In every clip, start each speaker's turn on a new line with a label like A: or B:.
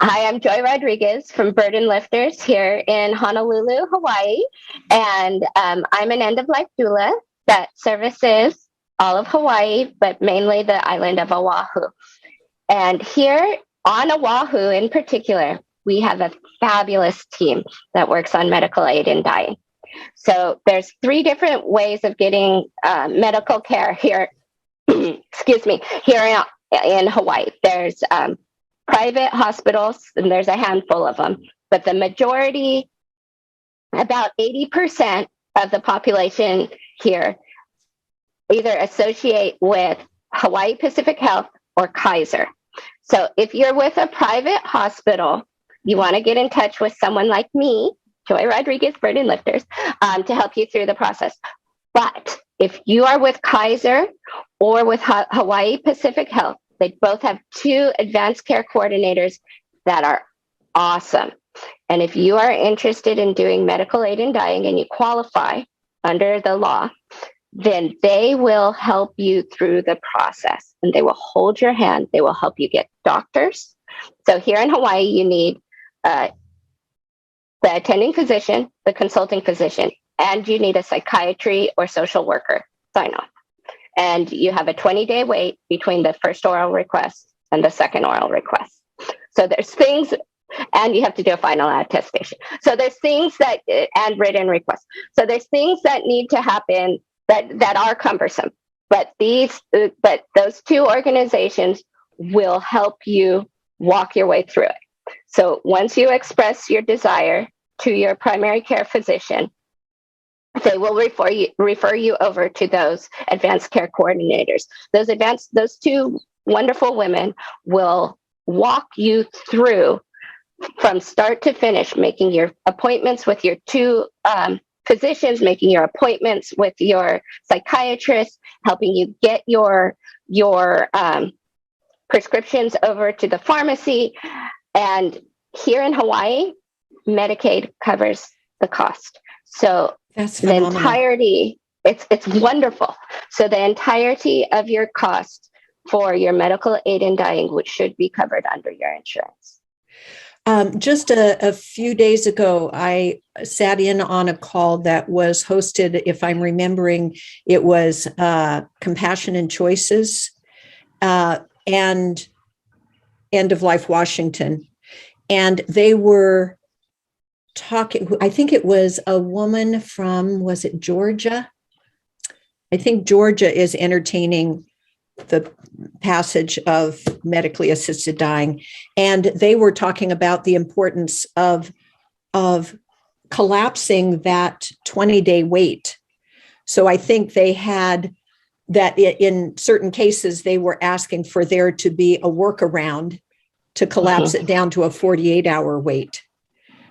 A: Hi, I'm Joy Rodriguez from Burden Lifters here in Honolulu, Hawaii. And I'm an end of life doula that services all of Hawaii, but mainly the island of Oahu. And here on Oahu in particular, we have a fabulous team that works on medical aid in dying. So there's 3 different ways of getting medical care here, excuse me, here in Hawaii. There's private hospitals, and there's a handful of them, but the majority, about 80% of the population here, either associate with Hawaii Pacific Health or Kaiser. So if you're with a private hospital, you want to get in touch with someone like me, Joy Rodriguez, Burden Lifters, to help you through the process. But if you are with Kaiser or with Hawaii Pacific Health, they both have 2 advanced care coordinators that are awesome. And if you are interested in doing medical aid in dying and you qualify under the law, then they will help you through the process and they will hold your hand. They will help you get doctors. So here in Hawaii, you need the attending physician, the consulting physician, and you need a psychiatry or social worker sign off. And you have a 20-day wait between the first oral request and the second oral request. So there's things, and you have to do a final attestation. So there's things that, and written requests. So there's things that need to happen that are cumbersome. But those 2 organizations will help you walk your way through it. So once you express your desire to your primary care physician, they will refer you over to those advanced care coordinators. Those 2 wonderful women will walk you through from start to finish, making your appointments with your 2 physicians, making your appointments with your psychiatrist, helping you get your prescriptions over to the pharmacy. And here in Hawaii, Medicaid covers the cost. So
B: that's
A: the entirety, it's wonderful. So the entirety of your cost for your medical aid in dying, which should be covered under your insurance.
B: Just a few days ago, I sat in on a call that was hosted, if I'm remembering, it was Compassion and Choices and End of Life Washington. And they were talking, I think it was a woman from, was it Georgia? I think Georgia is entertaining the passage of medically assisted dying. And they were talking about the importance of collapsing that 20-day wait. So I think they had that in certain cases, they were asking for there to be a workaround to collapse it down to a 48-hour wait.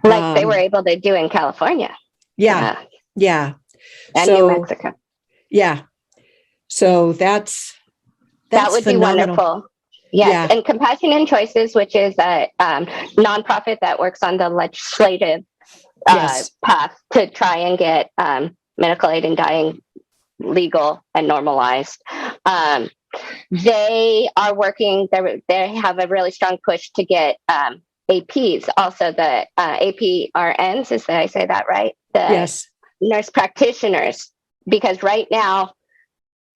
A: Like they were able to do in California.
B: Yeah.
A: And New Mexico.
B: Yeah. So that would
A: phenomenal. Be wonderful. Yes. Yeah. And Compassion and Choices, which is a nonprofit that works on the legislative path to try and get medical aid in dying legal and normalized. They are working, they have a really strong push to get APs, also the APRNs, did I say that right?
B: Yes.
A: Nurse practitioners, because right now,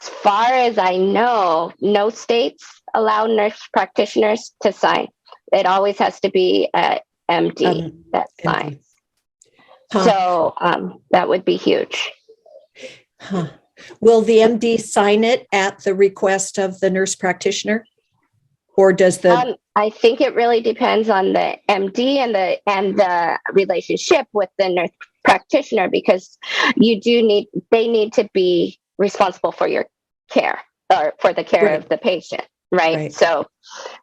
A: as far as I know, no states allow nurse practitioners to sign. It always has to be an MD that signs. So that would be huge.
B: Will the MD sign it at the request of the nurse practitioner? Or does the
A: I think it really depends on the MD and the relationship with the nurse practitioner, because they need to be responsible for your care or for the care of the patient, right? So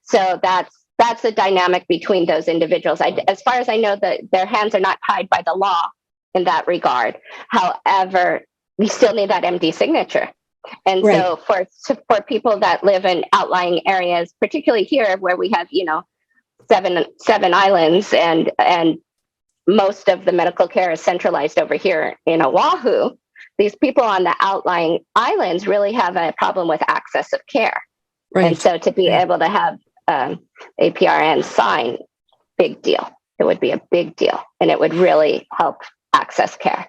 A: that's the dynamic between those individuals. As far as I know, their hands are not tied by the law in that regard. However, we still need that MD signature. And so for people that live in outlying areas, particularly here where we have, 7 islands and most of the medical care is centralized over here in Oahu, these people on the outlying islands really have a problem with access of care. And so to be able to have APRN sign, big deal. It would be a big deal, and it would really help access care.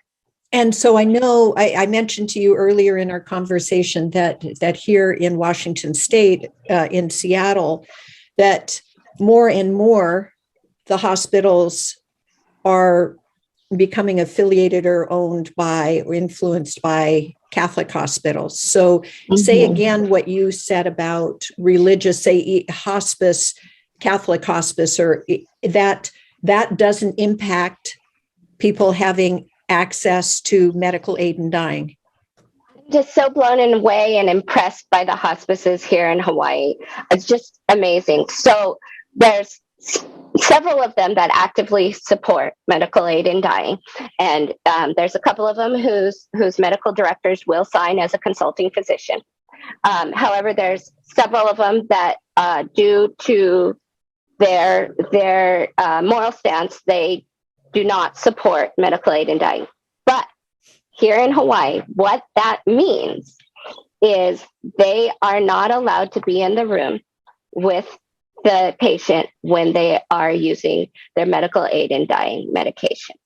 B: And so I know I mentioned to you earlier in our conversation that here in Washington State, in Seattle, that more and more the hospitals are becoming affiliated or owned by or influenced by Catholic hospitals. So say again what you said about religious, say hospice, Catholic hospice, or that doesn't impact people having access to medical aid in dying.
A: Just so blown away and impressed by the hospices here in Hawaii. It's just amazing. So there's several of them that actively support medical aid in dying, and there's a couple of them whose medical directors will sign as a consulting physician. However, there's several of them that, due to their moral stance, they do not support medical aid in dying. But here in Hawaii, what that means is they are not allowed to be in the room with the patient when they are using their medical aid in dying medication.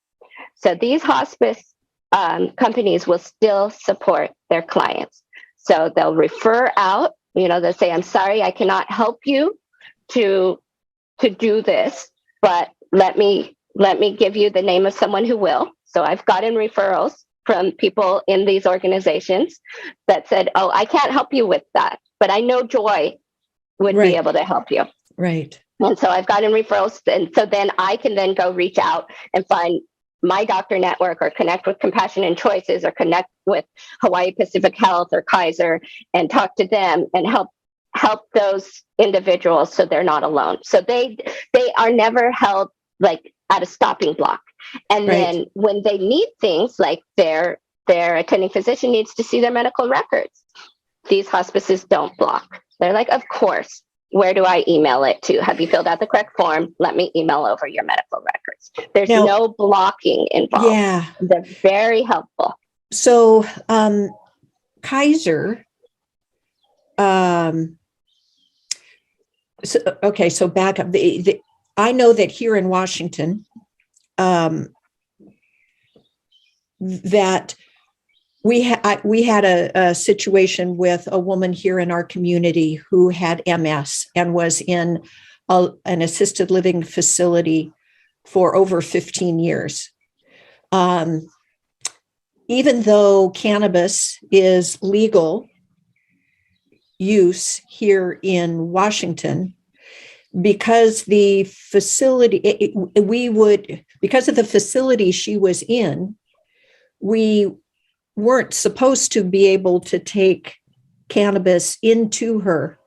A: So these hospice companies will still support their clients. So they'll refer out, they'll say, I'm sorry, I cannot help you to do this, but let me give you the name of someone who will. So I've gotten referrals from people in these organizations that said, oh, I can't help you with that, but I know Joy would be able to help you.
B: Right.
A: And so I've gotten referrals. And so then I can then go reach out and find my doctor network or connect with Compassion and Choices or connect with Hawaii Pacific Health or Kaiser and talk to them and help those individuals so they're not alone. So they are never held like at a stopping block. And then when they need things like their attending physician needs to see their medical records, these hospices don't block. They're like, of course, where do I email it to? Have you filled out the correct form? Let me email over your medical records. There's no blocking involved.
B: Yeah.
A: They're very helpful.
B: So Kaiser, so back up. I know that here in Washington, that we had a situation with a woman here in our community who had MS and was in an assisted living facility for over 15 years. Even though cannabis is legal use here in Washington, because the facility, because of the facility she was in, we weren't supposed to be able to take cannabis into her.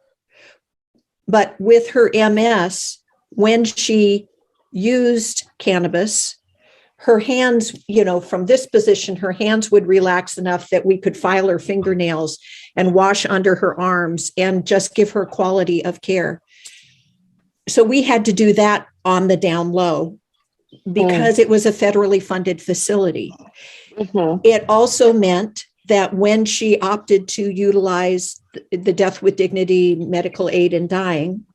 B: But with her MS, when she used cannabis, her hands, from this position, her hands would relax enough that we could file her fingernails and wash under her arms and just give her quality of care. So we had to do that on the down low because it was a federally funded facility. Mm-hmm. It also meant that when she opted to utilize the Death with Dignity medical aid in dying,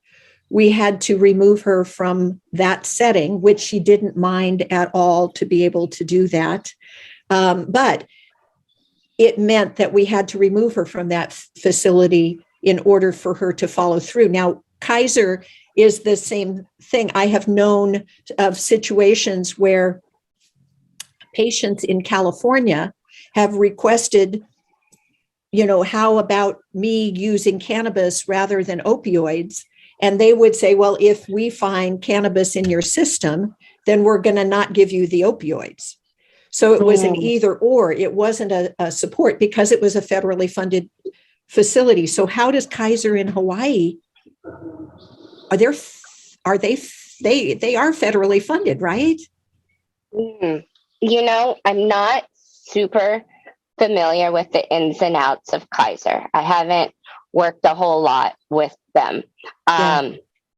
B: we had to remove her from that setting, which she didn't mind at all to be able to do that. But it meant that we had to remove her from that facility in order for her to follow through. Now, Kaiser is the same thing. I have known of situations where patients in California have requested, how about me using cannabis rather than opioids? And they would say, well, if we find cannabis in your system, then we're going to not give you the opioids. So it was an either or. It wasn't a support because it was a federally funded facility. So how does Kaiser in Hawaii, they are federally funded, right?
A: I'm not super familiar with the ins and outs of Kaiser. I haven't worked a whole lot with them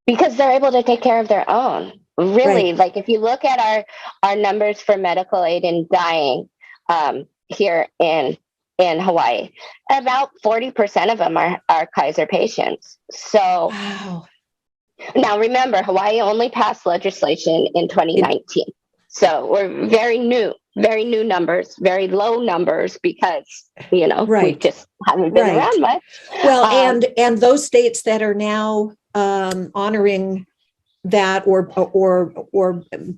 A: because they're able to take care of their own. Really, like if you look at our numbers for medical aid in dying here in Hawaii, about 40% of them are Kaiser patients. So Now, remember, Hawaii only passed legislation in 2019. So we're very new numbers, very low numbers because, we
B: Right.
A: just haven't been
B: Right.
A: around much.
B: Well, and those states that are now honoring that or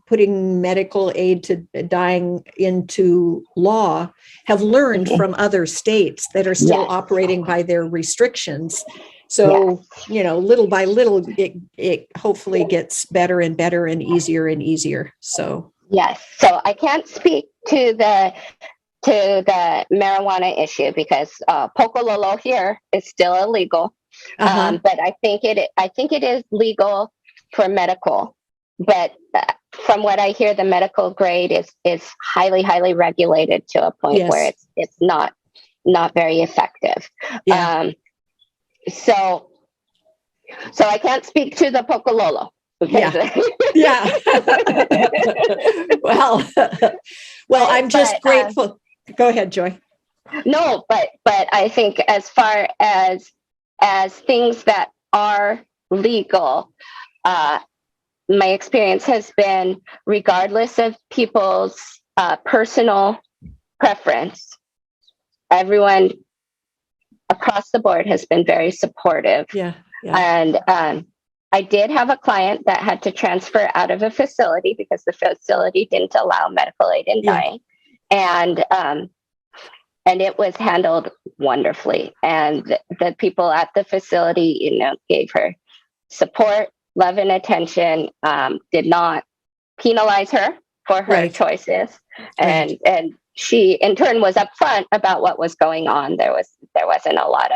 B: putting medical aid to dying into law have learned from other states that are still
A: Yes.
B: operating by their restrictions. So, little by little, it hopefully gets better and better and easier. So,
A: Yes. So I can't speak to the marijuana issue because pokololo here is still illegal. But I think it is legal for medical. But from what I hear, the medical grade is highly regulated to a point where it's not very effective.
B: Yeah.
A: So I can't speak to the pokololo.
B: Yeah. Well, I'm just grateful. Go ahead, Joy.
A: No, but I think as far as things that are legal, my experience has been, regardless of people's personal preference, everyone across the board has been very supportive.
B: Yeah.
A: And I did have a client that had to transfer out of a facility because the facility didn't allow medical aid in dying. And it was handled wonderfully. And the people at the facility, gave her support, love, and attention, did not penalize her for her choices. And she, in turn, was upfront about what was going on. There wasn't a lot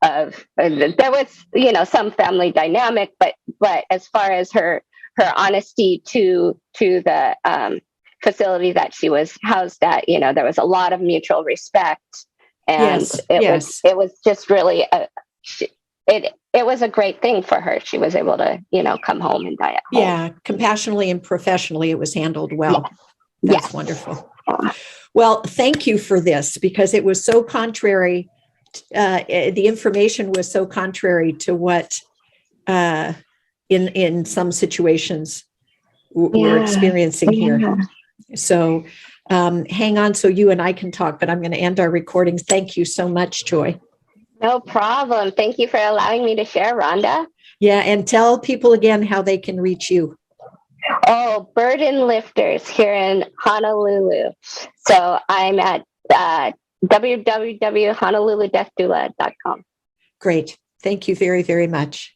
A: there was, some family dynamic, but as far as her honesty to the facility that she was housed at, there was a lot of mutual respect, and it was just really it was a great thing for her. She was able to come home and die at home.
B: Yeah, compassionately and professionally, it was handled well. That's wonderful. Well, thank you for this, because it was so contrary. The information was so contrary to what in some situations we're experiencing here. So hang on so you and I can talk, but I'm going to end our recording. Thank you so much, Joy.
A: No problem. Thank you for allowing me to share, Rhonda.
B: Yeah, and tell people again how they can reach you.
A: Oh, Burden Lifters here in Honolulu. So I'm at www.honoluludeathdoula.com.
B: Great. Thank you very, very much.